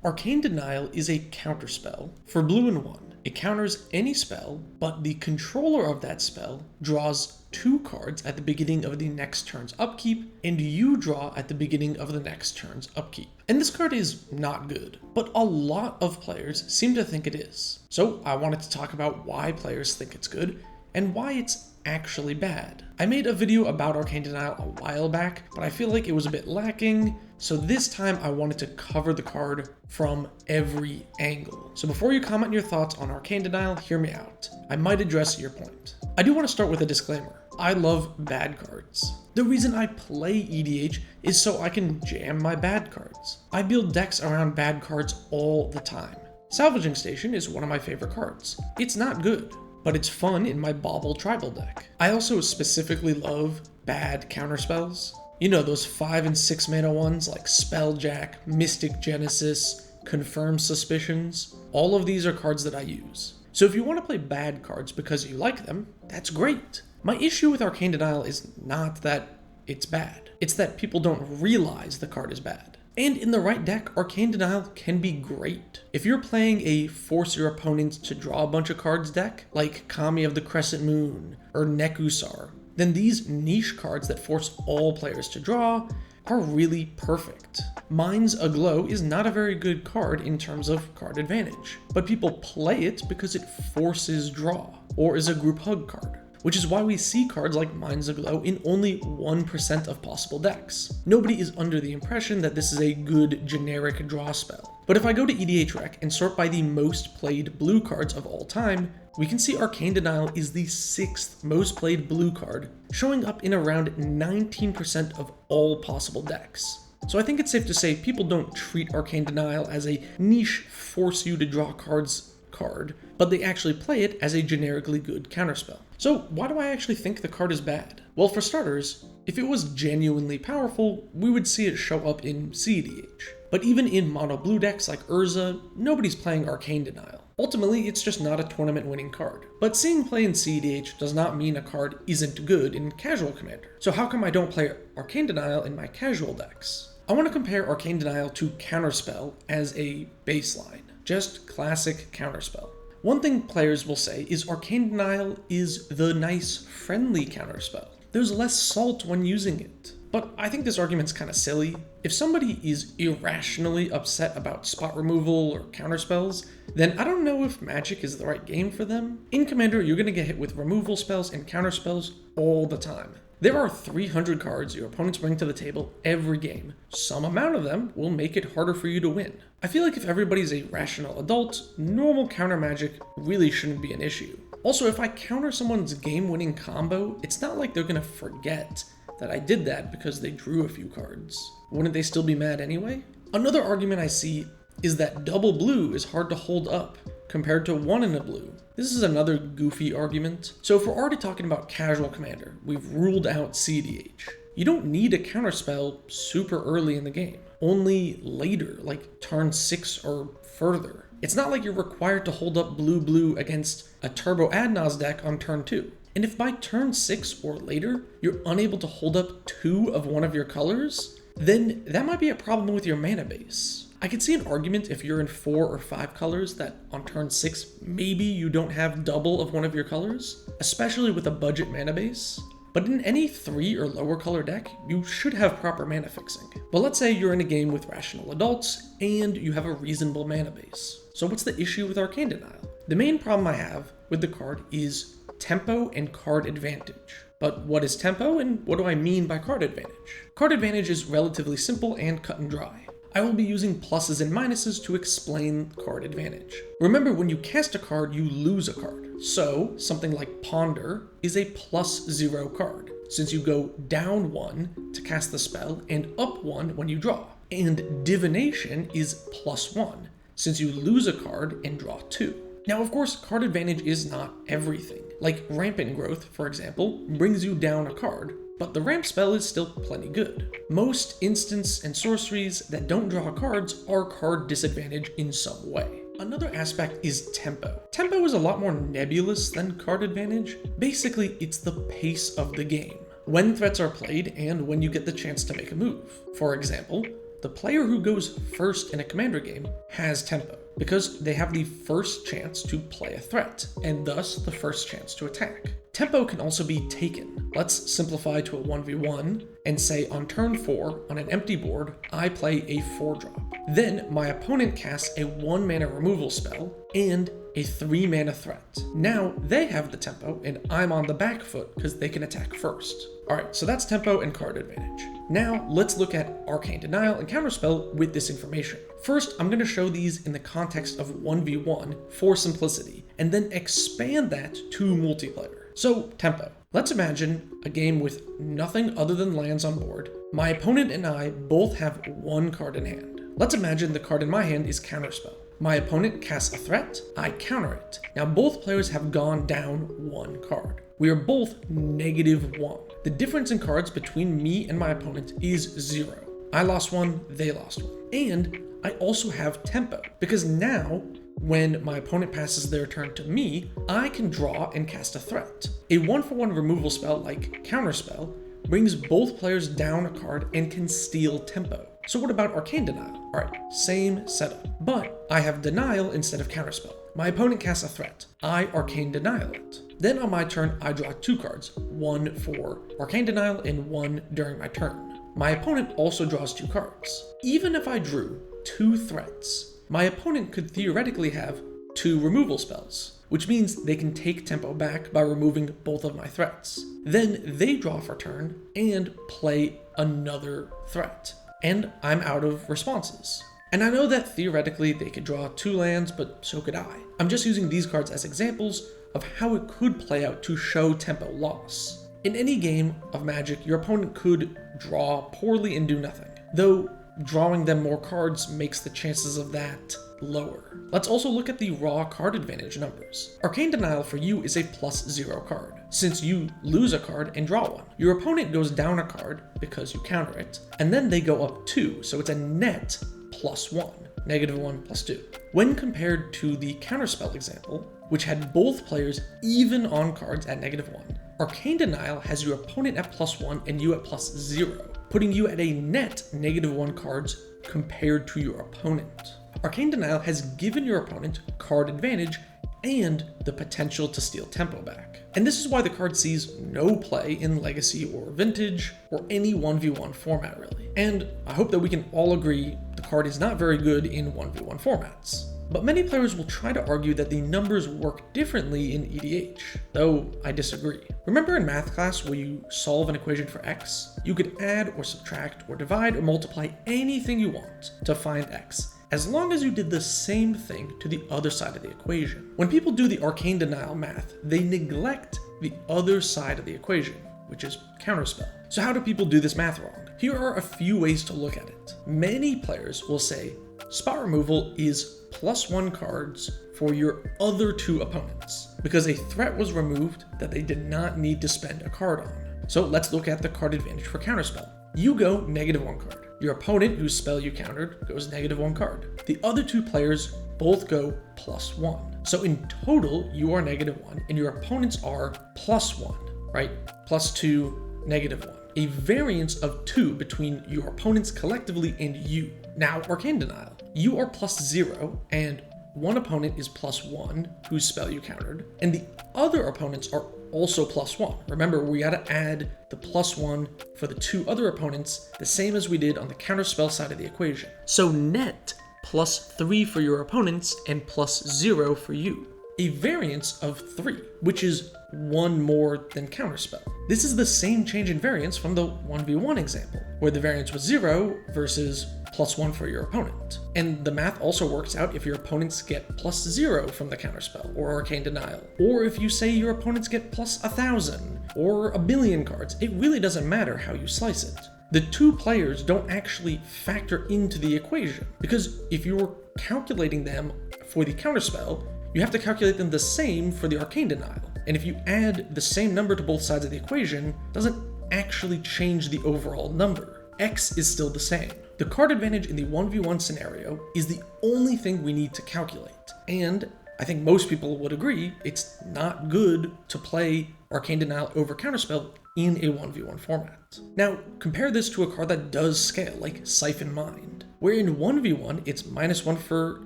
Arcane Denial is a counterspell for blue and 1. It counters any spell, but the controller of that spell draws 2 cards at the beginning of the next turn's upkeep, and you draw at the beginning of the next turn's upkeep. And this card is not good, but a lot of players seem to think it is. So I wanted to talk about why players think it's good, and why it's actually bad. I made a video about Arcane Denial a while back, but I feel like it was a bit lacking, so this time I wanted to cover the card from every angle. So before you comment your thoughts on Arcane Denial, hear me out. I might address your point. I do want to start with a disclaimer. I love bad cards. The reason I play EDH is so I can jam my bad cards. I build decks around bad cards all the time. Salvaging Station is one of my favorite cards. It's not good, but it's fun in my Bauble tribal deck. I also specifically love bad counterspells. You know, those 5 and 6 mana ones like Spelljack, Mystic Genesis, Confirm Suspicions. All of these are cards that I use. So if you want to play bad cards because you like them, that's great. My issue with Arcane Denial is not that it's bad. It's that people don't realize the card is bad. And in the right deck, Arcane Denial can be great. If you're playing a force your opponent to draw a bunch of cards deck, like Kami of the Crescent Moon or Nekusar, then these niche cards that force all players to draw are really perfect. Mind's Aglow is not a very good card in terms of card advantage, but people play it because it forces draw, or is a group hug card. Which is why we see cards like Mind's Aglow in only 1% of possible decks. Nobody is under the impression that this is a good generic draw spell. But if I go to EDH Rec and sort by the most played blue cards of all time, we can see Arcane Denial is the 6th most played blue card, showing up in around 19% of all possible decks. So I think it's safe to say people don't treat Arcane Denial as a niche force you to draw cards card, but they actually play it as a generically good counterspell. So why do I actually think the card is bad? Well, for starters, if it was genuinely powerful, we would see it show up in CEDH. But even in mono blue decks like Urza, nobody's playing Arcane Denial. Ultimately, it's just not a tournament winning card. But seeing play in CEDH does not mean a card isn't good in casual Commander. So how come I don't play Arcane Denial in my casual decks? I want to compare Arcane Denial to Counterspell as a baseline. Just classic Counterspell. One thing players will say is Arcane Denial is the nice, friendly counterspell. There's less salt when using it. But I think this argument's kind of silly. If somebody is irrationally upset about spot removal or counterspells, then I don't know if Magic is the right game for them. In Commander, you're going to get hit with removal spells and counterspells all the time. There are 300 cards your opponents bring to the table every game. Some amount of them will make it harder for you to win. I feel like if everybody's a rational adult, normal counter magic really shouldn't be an issue. Also, if I counter someone's game-winning combo, it's not like they're gonna forget that I did that because they drew a few cards. Wouldn't they still be mad anyway? Another argument I see is that double blue is hard to hold up compared to 1 in a blue. This is another goofy argument. So if we're already talking about casual Commander, we've ruled out CDH. You don't need a counterspell super early in the game, only later, like turn 6 or further. It's not like you're required to hold up blue-blue against a Turbo Adnaz deck on turn 2. And if by turn 6 or later, you're unable to hold up 2 of one of your colors, then that might be a problem with your mana base. I could see an argument if you're in 4 or 5 colors that on turn 6, maybe you don't have double of one of your colors, especially with a budget mana base. But in any 3 or lower color deck, you should have proper mana fixing. But let's say you're in a game with rational adults and you have a reasonable mana base. So what's the issue with Arcane Denial? The main problem I have with the card is tempo and card advantage. But what is tempo and what do I mean by card advantage? Card advantage is relatively simple and cut and dry. I will be using pluses and minuses to explain card advantage. Remember, when you cast a card, you lose a card. So, something like Ponder is a +0 card, since you go down 1 to cast the spell and up 1 when you draw. And Divination is +1, since you lose a card and draw 2. Now, of course, card advantage is not everything. Like Rampant Growth, for example, brings you down a card, but the ramp spell is still plenty good. Most instants and sorceries that don't draw cards are card disadvantage in some way. Another aspect is tempo. Tempo is a lot more nebulous than card advantage. Basically, it's the pace of the game. When threats are played and when you get the chance to make a move. For example, the player who goes first in a commander game has tempo, because they have the first chance to play a threat, and thus the first chance to attack. Tempo can also be taken. Let's simplify to a 1v1 and say on turn 4, on an empty board, I play a 4-drop. Then my opponent casts a 1-mana removal spell and a 3-mana threat. Now they have the tempo and I'm on the back foot because they can attack first. Alright, so that's tempo and card advantage. Now let's look at Arcane Denial and Counterspell with this information. First, I'm going to show these in the context of 1v1 for simplicity, and then expand that to multiplayer. So, tempo. Let's imagine a game with nothing other than lands on board. My opponent and I both have 1 card in hand. Let's imagine the card in my hand is Counterspell. My opponent casts a threat, I counter it. Now both players have gone down 1 card. We are both -1. The difference in cards between me and my opponent is 0. I lost 1, they lost 1. And I also have tempo, because now when my opponent passes their turn to me, I can draw and cast a threat. A 1-for-1 removal spell like Counterspell brings both players down a card and can steal tempo. So what about Arcane Denial? Alright, same setup, but I have Denial instead of Counterspell. My opponent casts a threat. I Arcane Denial it. Then on my turn, I draw 2 cards, 1 for Arcane Denial and 1 during my turn. My opponent also draws 2 cards. Even if I drew 2 threats, my opponent could theoretically have 2 removal spells, which means they can take tempo back by removing both of my threats. Then they draw for turn and play another threat, and I'm out of responses. And I know that theoretically they could draw 2 lands, but so could I. I'm just using these cards as examples of how it could play out to show tempo loss. In any game of Magic, your opponent could draw poorly and do nothing, though drawing them more cards makes the chances of that lower. Let's also look at the raw card advantage numbers. Arcane Denial for you is a +0 card, since you lose a card and draw 1. Your opponent goes down a card because you counter it, and then they go up 2, so it's a net +1, -1 +2. When compared to the Counterspell example, which had both players even on cards at -1, Arcane Denial has your opponent at +1 and you at +0, putting you at a net -1 cards compared to your opponent. Arcane Denial has given your opponent card advantage and the potential to steal tempo back. And this is why the card sees no play in Legacy or Vintage, or any 1v1 format really. And I hope that we can all agree the card is not very good in 1v1 formats. But many players will try to argue that the numbers work differently in EDH, though I disagree. Remember in math class where you solve an equation for x? You could add or subtract or divide or multiply anything you want to find x, as long as you did the same thing to the other side of the equation. When people do the Arcane Denial math, they neglect the other side of the equation, which is Counterspell. So how do people do this math wrong? Here are a few ways to look at it. Many players will say spot removal is +1 cards for your other 2 opponents, because a threat was removed that they did not need to spend a card on. So let's look at the card advantage for Counterspell. You go -1 card. Your opponent, whose spell you countered, goes -1 card. The other 2 players both go +1. So in total, you are -1 and your opponents are +1, right? +2, -1. A variance of 2 between your opponents collectively and you. Now, Arcane Denial. You are +0 and one opponent is +1, whose spell you countered, and the other opponents are also +1. Remember, we gotta add the +1 for the 2 other opponents, the same as we did on the Counterspell side of the equation. So net +3 for your opponents and +0 for you. A variance of 3, which is 1 more than Counterspell. This is the same change in variance from the 1v1 example, where the variance was 0 versus +1 for your opponent. And the math also works out if your opponents get +0 from the Counterspell or Arcane Denial, or if you say your opponents get +1,000 or 1,000,000,000 cards. It really doesn't matter how you slice it. The 2 players don't actually factor into the equation, because if you're calculating them for the Counterspell, you have to calculate them the same for the Arcane Denial. And if you add the same number to both sides of the equation, it doesn't actually change the overall number. X is still the same. The card advantage in the 1v1 scenario is the only thing we need to calculate. And I think most people would agree it's not good to play Arcane Denial over Counterspell in a 1v1 format. Now, compare this to a card that does scale, like Siphon Mind, where in 1v1 it's -1 for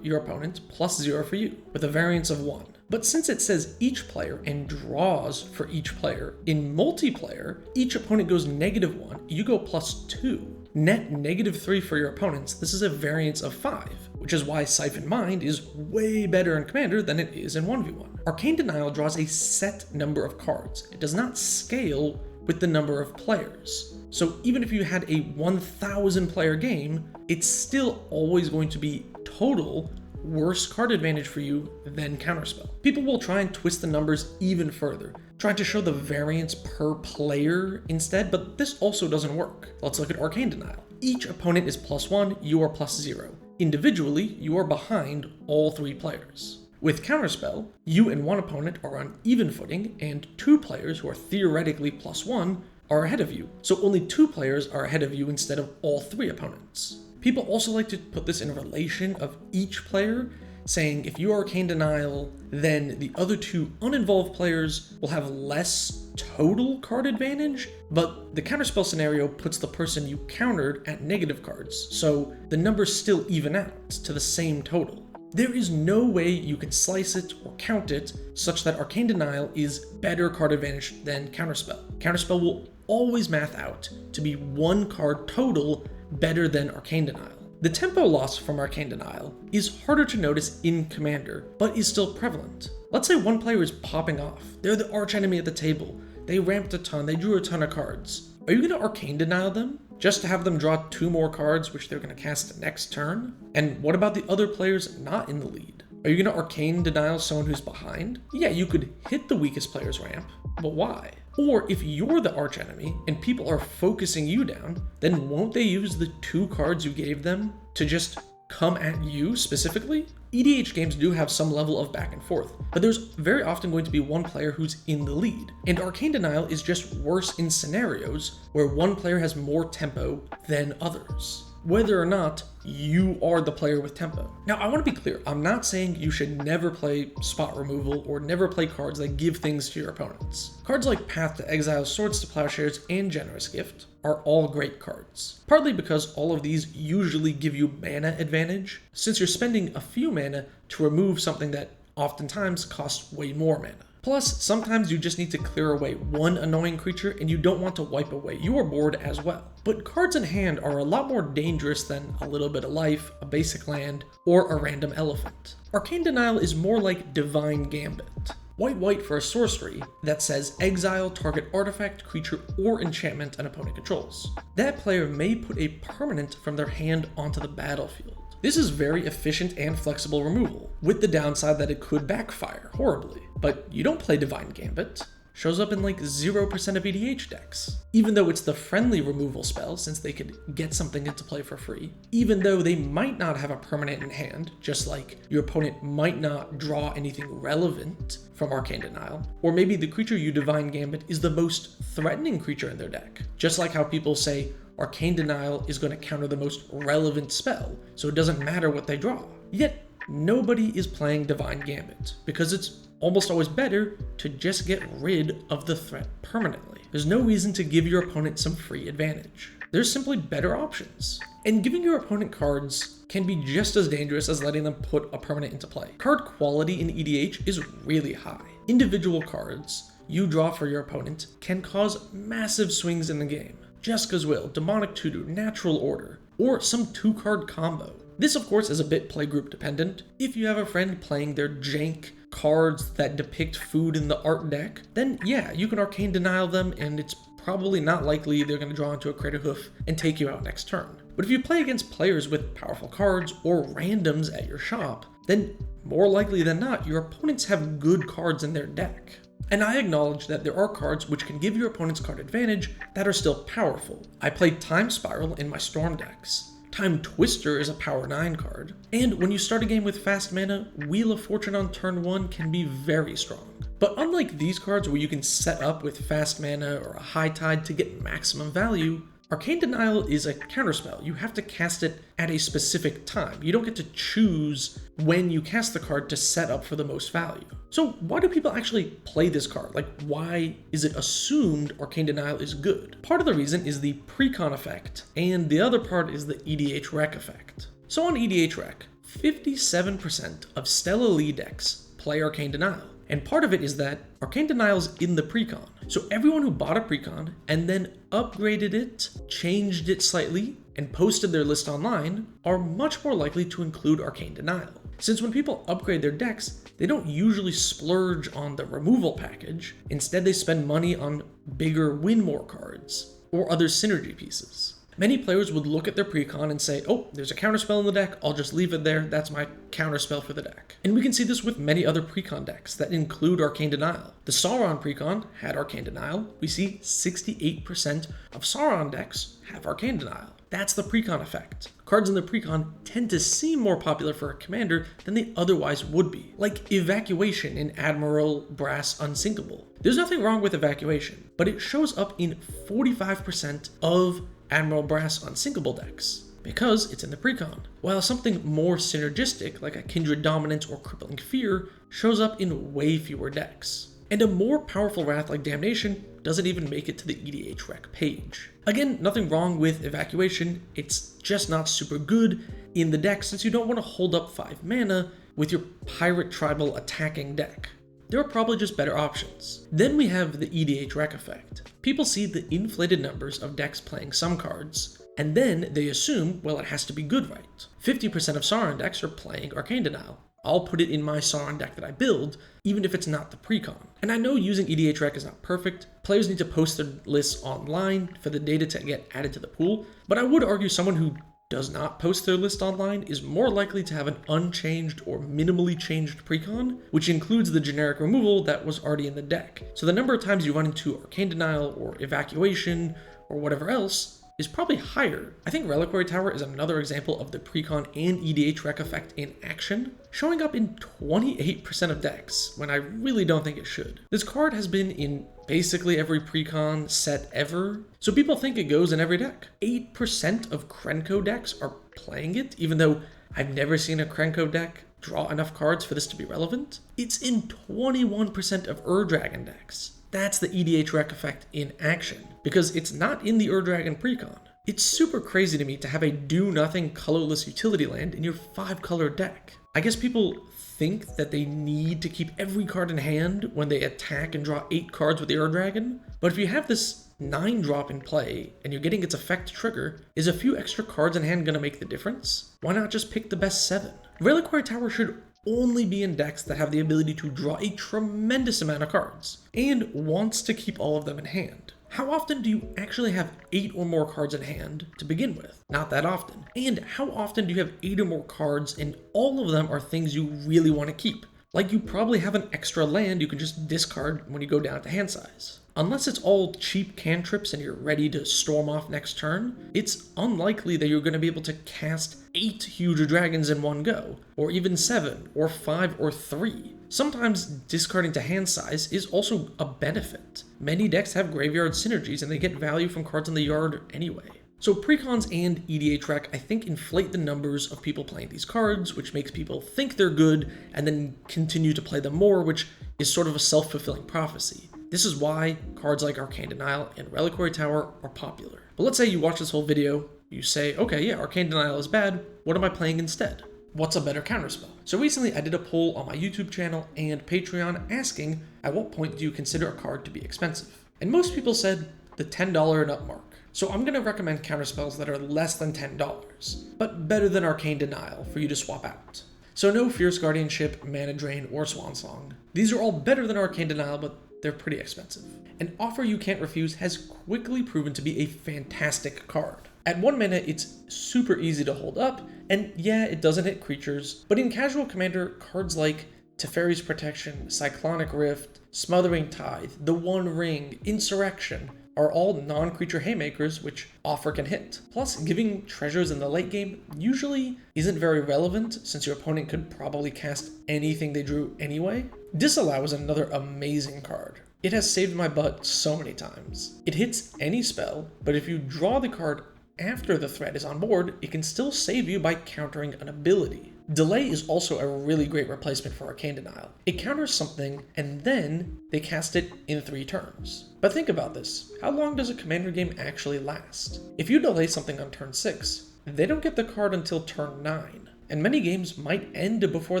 your opponent, +0 for you, with a variance of 1. But since it says each player and draws for each player, in multiplayer, each opponent goes -1, you go +2. Net -3 for your opponents, this is a variance of 5, which is why Siphon Mind is way better in Commander than it is in 1v1. Arcane Denial draws a set number of cards. It does not scale with the number of players. So even if you had a 1,000 player game, it's still always going to be total worse card advantage for you than Counterspell. People will try and twist the numbers even further, trying to show the variance per player instead, but this also doesn't work. Let's look at Arcane Denial. Each opponent is +1, you are +0. Individually, you are behind all 3 players. With Counterspell, you and one opponent are on even footing, and 2 players who are theoretically +1 are ahead of you. So only 2 players are ahead of you instead of all 3 opponents. People also like to put this in relation of each player, saying if you are Arcane Denial, then the other 2 uninvolved players will have less total card advantage, but the Counterspell scenario puts the person you countered at negative cards, so the numbers still even out to the same total. There is no way you can slice it or count it such that Arcane Denial is better card advantage than Counterspell. Counterspell will always math out to be 1 card total better than Arcane Denial. The tempo loss from Arcane Denial is harder to notice in Commander, but is still prevalent. Let's say one player is popping off. They're the archenemy at the table. They ramped a ton, they drew a ton of cards. Are you going to Arcane Denial them just to have them draw 2 more cards which they're going to cast next turn? And what about the other players not in the lead? Are you going to Arcane Denial someone who's behind? Yeah, you could hit the weakest player's ramp, but why? Or if you're the archenemy and people are focusing you down, then won't they use the 2 cards you gave them to just come at you specifically? EDH games do have some level of back and forth, but there's very often going to be one player who's in the lead, and Arcane Denial is just worse in scenarios where one player has more tempo than others, whether or not you are the player with tempo. Now, I want to be clear, I'm not saying you should never play spot removal or never play cards that give things to your opponents. Cards like Path to Exile, Swords to Plowshares, and Generous Gift are all great cards, partly because all of these usually give you mana advantage, since you're spending a few mana to remove something that oftentimes costs way more mana. Plus, sometimes you just need to clear away one annoying creature and you don't want to wipe away your board as well. But cards in hand are a lot more dangerous than a little bit of life, a basic land, or a random elephant. Arcane Denial is more like Divine Gambit. White for a sorcery that says exile target artifact, creature, or enchantment an opponent controls. That player may put a permanent from their hand onto the battlefield. This is very efficient and flexible removal, with the downside that it could backfire horribly. But you don't play Divine Gambit. Shows up in like 0% of EDH decks. Even though it's the friendly removal spell, since they could get something into play for free, even though they might not have a permanent in hand, just like your opponent might not draw anything relevant from Arcane Denial, or maybe the creature you Divine Gambit is the most threatening creature in their deck, just like how people say Arcane Denial is going to counter the most relevant spell, so it doesn't matter what they draw. Yet, nobody is playing Divine Gambit, because it's almost always better to just get rid of the threat permanently. There's no reason to give your opponent some free advantage. There's simply better options. And giving your opponent cards can be just as dangerous as letting them put a permanent into play. Card quality in EDH is really high. Individual cards you draw for your opponent can cause massive swings in the game. Jeska's Will, Demonic Tutor, Natural Order, or some 2-card combo. This, of course, is a bit playgroup dependent. If you have a friend playing their jank cards that depict food in the art deck, then yeah, you can Arcane Denial them, and it's probably not likely they're going to draw into a Crater Hoof and take you out next turn. But if you play against players with powerful cards or randoms at your shop, then more likely than not, your opponents have good cards in their deck. And I acknowledge that there are cards which can give your opponent's card advantage that are still powerful. I played Time Spiral in my Storm decks. Time Twister is a power 9 card, and when you start a game with fast mana, Wheel of Fortune on turn 1 can be very strong. But unlike these cards where you can set up with fast mana or a High Tide to get maximum value, Arcane Denial is a counterspell. You have to cast it at a specific time. You don't get to choose when you cast the card to set up for the most value. So why do people actually play this card? Like, why is it assumed Arcane Denial is good? Part of the reason is the precon effect, and the other part is the EDH Rec effect. So on EDH Rec, 57% of Stella Lead decks play Arcane Denial. And part of it is that Arcane Denial's in the precon. So everyone who bought a precon and then upgraded it, changed it slightly, and posted their list online are much more likely to include Arcane Denial. Since when people upgrade their decks, they don't usually splurge on the removal package. Instead, they spend money on bigger win more cards or other synergy pieces. Many players would look at their precon and say, oh, there's a counterspell in the deck, I'll just leave it there, that's my counterspell for the deck. And we can see this with many other precon decks that include Arcane Denial. The Sauron precon had Arcane Denial. We see 68% of Sauron decks have Arcane Denial. That's the precon effect. Cards in the precon tend to seem more popular for a commander than they otherwise would be, like Evacuation in Admiral Brass Unsinkable. There's nothing wrong with Evacuation, but it shows up in 45% of Admiral Brass Unsinkable decks, because it's in the precon, while something more synergistic like a Kindred Dominance or Crippling Fear shows up in way fewer decks. And a more powerful wrath like Damnation doesn't even make it to the EDH Rec page. Again, nothing wrong with Evacuation, it's just not super good in the deck since you don't want to hold up 5 mana with your Pirate Tribal attacking deck. There are probably just better options. Then we have the EDH Rec effect. People see the inflated numbers of decks playing some cards, and then they assume, well, it has to be good, right? 50% of Sauron decks are playing Arcane Denial. I'll put it in my Sauron deck that I build, even if it's not the precon. And I know using EDH Rec is not perfect. Players need to post their lists online for the data to get added to the pool, but I would argue someone who does not post their list online is more likely to have an unchanged or minimally changed precon, which includes the generic removal that was already in the deck. So the number of times you run into Arcane Denial or Evacuation or whatever else is probably higher. I think Reliquary Tower is another example of the precon and EDH Rec effect in action, showing up in 28% of decks, when I really don't think it should. This card has been in basically every precon set ever, so people think it goes in every deck. 8% of Krenko decks are playing it, even though I've never seen a Krenko deck draw enough cards for this to be relevant. It's in 21% of Ur-Dragon decks. That's the EDH Rec effect in action, because it's not in the Ur-Dragon precon. It's super crazy to me to have a do-nothing colorless utility land in your 5-color deck. I guess people think that they need to keep every card in hand when they attack and draw 8 cards with the Ur-Dragon, but if you have this 9-drop in play and you're getting its effect to trigger, is a few extra cards in hand gonna make the difference? Why not just pick the best 7? Reliquary Tower should only be in decks that have the ability to draw a tremendous amount of cards, and wants to keep all of them in hand. How often do you actually have 8 or more cards in hand to begin with? Not that often. And how often do you have 8 or more cards and all of them are things you really want to keep? Like you probably have an extra land you can just discard when you go down to hand size. Unless it's all cheap cantrips and you're ready to storm off next turn, it's unlikely that you're going to be able to cast 8 huge dragons in one go, or even 7, or 5, or 3. Sometimes discarding to hand size is also a benefit. Many decks have graveyard synergies and they get value from cards in the yard anyway. So precons and EDH Rec, I think, inflate the numbers of people playing these cards, which makes people think they're good and then continue to play them more, which is sort of a self-fulfilling prophecy. This is why cards like Arcane Denial and Reliquary Tower are popular. But let's say you watch this whole video, you say, okay, yeah, Arcane Denial is bad, what am I playing instead? What's a better counterspell? So recently I did a poll on my YouTube channel and Patreon asking, at what point do you consider a card to be expensive? And most people said the $10 and up mark. So I'm going to recommend counterspells that are less than $10, but better than Arcane Denial for you to swap out. So no Fierce Guardianship, Mana Drain, or Swan Song. These are all better than Arcane Denial, but they're pretty expensive. And Offer You Can't Refuse has quickly proven to be a fantastic card. At 1 mana, it's super easy to hold up, and yeah, it doesn't hit creatures, but in casual commander, cards like Teferi's Protection, Cyclonic Rift, Smothering Tithe, The One Ring, Insurrection are all non-creature haymakers which Offer can hit. Plus, giving treasures in the late game usually isn't very relevant since your opponent could probably cast anything they drew anyway. Disallow is another amazing card. It has saved my butt so many times. It hits any spell, but if you draw the card after the threat is on board, it can still save you by countering an ability. Delay is also a really great replacement for Arcane Denial. It counters something, and then they cast it in 3 turns. But think about this, how long does a commander game actually last? If you delay something on turn 6, they don't get the card until turn 9, and many games might end before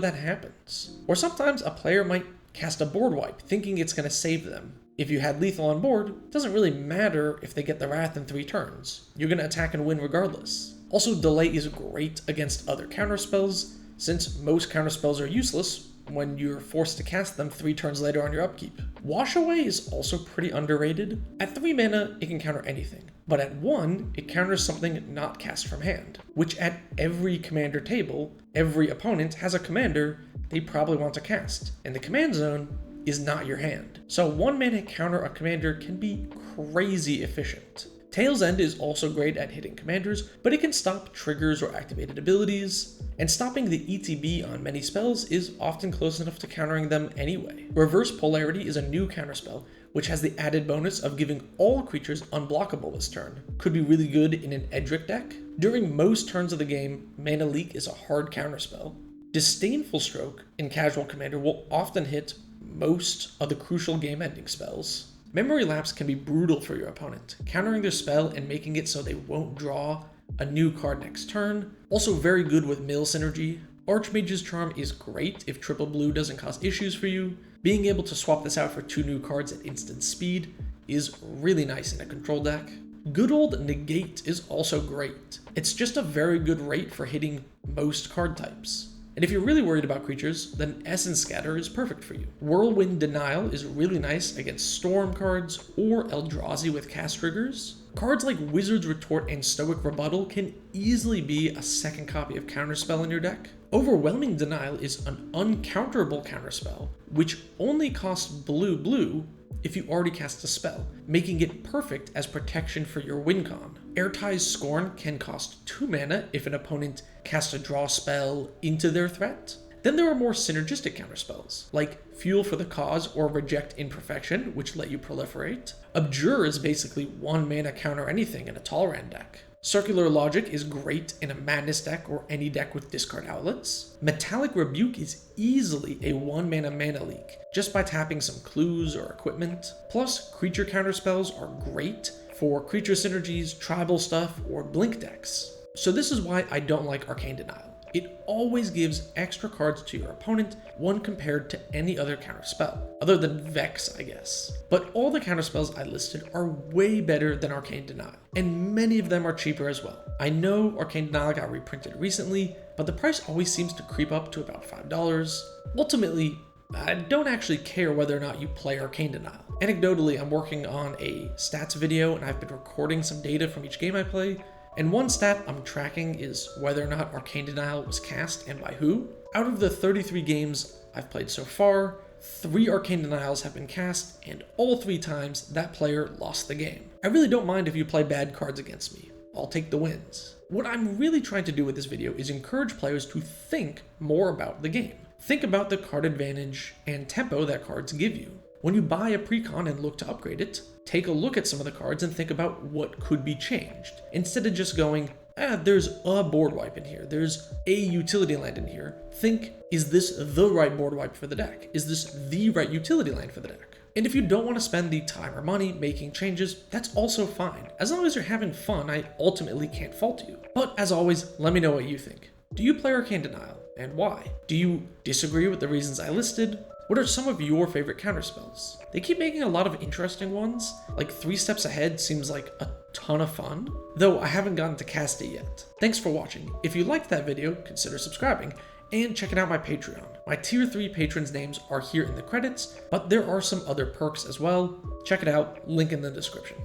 that happens. Or sometimes a player might cast a board wipe, thinking it's going to save them. If you had lethal on board, it doesn't really matter if they get the Wrath in 3 turns. You're going to attack and win regardless. Also, delay is great against other counterspells, since most counterspells are useless when you're forced to cast them 3 turns later on your upkeep. Wash Away is also pretty underrated. At 3 mana, it can counter anything, but at 1, it counters something not cast from hand, which at every commander table, every opponent has a commander they probably want to cast, and the command zone is not your hand. So 1 mana counter a commander can be crazy efficient. Tail's End is also great at hitting commanders, but it can stop triggers or activated abilities, and stopping the ETB on many spells is often close enough to countering them anyway. Reverse Polarity is a new counterspell, which has the added bonus of giving all creatures unblockable this turn. Could be really good in an Edric deck. During most turns of the game, Mana Leak is a hard counterspell. Disdainful Stroke in Casual Commander will often hit most of the crucial game-ending spells. Memory Lapse can be brutal for your opponent, countering their spell and making it so they won't draw a new card next turn. Also very good with mill synergy. Archmage's Charm is great if triple blue doesn't cause issues for you. Being able to swap this out for 2 new cards at instant speed is really nice in a control deck. Good old Negate is also great. It's just a very good rate for hitting most card types. And if you're really worried about creatures, then Essence Scatter is perfect for you. Whirlwind Denial is really nice against Storm cards or Eldrazi with cast triggers. Cards like Wizard's Retort and Stoic Rebuttal can easily be a second copy of Counterspell in your deck. Overwhelming Denial is an uncounterable counterspell, which only costs blue if you already cast a spell, making it perfect as protection for your win con. Airtie's Scorn can cost 2 mana if an opponent casts a draw spell into their threat. Then there are more synergistic counterspells, like Fuel for the Cause or Reject Imperfection, which let you proliferate. Abjure is basically 1 mana counter anything in a Talrand deck. Circular Logic is great in a Madness deck or any deck with discard outlets. Metallic Rebuke is easily a 1 mana leak, just by tapping some clues or equipment. Plus, creature counterspells are great for creature synergies, tribal stuff, or blink decks. So this is why I don't like Arcane Denial. It always gives extra cards to your opponent when compared to any other counterspell, other than Vex, I guess. But all the counterspells I listed are way better than Arcane Denial, and many of them are cheaper as well. I know Arcane Denial got reprinted recently, but the price always seems to creep up to about $5. Ultimately, I don't actually care whether or not you play Arcane Denial. Anecdotally, I'm working on a stats video and I've been recording some data from each game I play, and one stat I'm tracking is whether or not Arcane Denial was cast and by who. Out of the 33 games I've played so far, 3 Arcane Denials have been cast, and all 3 times that player lost the game. I really don't mind if you play bad cards against me. I'll take the wins. What I'm really trying to do with this video is encourage players to think more about the game. Think about the card advantage and tempo that cards give you. When you buy a precon and look to upgrade it, take a look at some of the cards and think about what could be changed. Instead of just going, there's a board wipe in here, there's a utility land in here. Think, is this the right board wipe for the deck? Is this the right utility land for the deck? And if you don't want to spend the time or money making changes, that's also fine. As long as you're having fun, I ultimately can't fault you. But as always, let me know what you think. Do you play Arcane Denial, and why? Do you disagree with the reasons I listed? What are some of your favorite counterspells? They keep making a lot of interesting ones, like 3 Steps Ahead seems like a ton of fun, though I haven't gotten to cast it yet. Thanks for watching. If you liked that video, consider subscribing, and checking out my Patreon. My tier 3 patrons' names are here in the credits, but there are some other perks as well. Check it out, link in the description.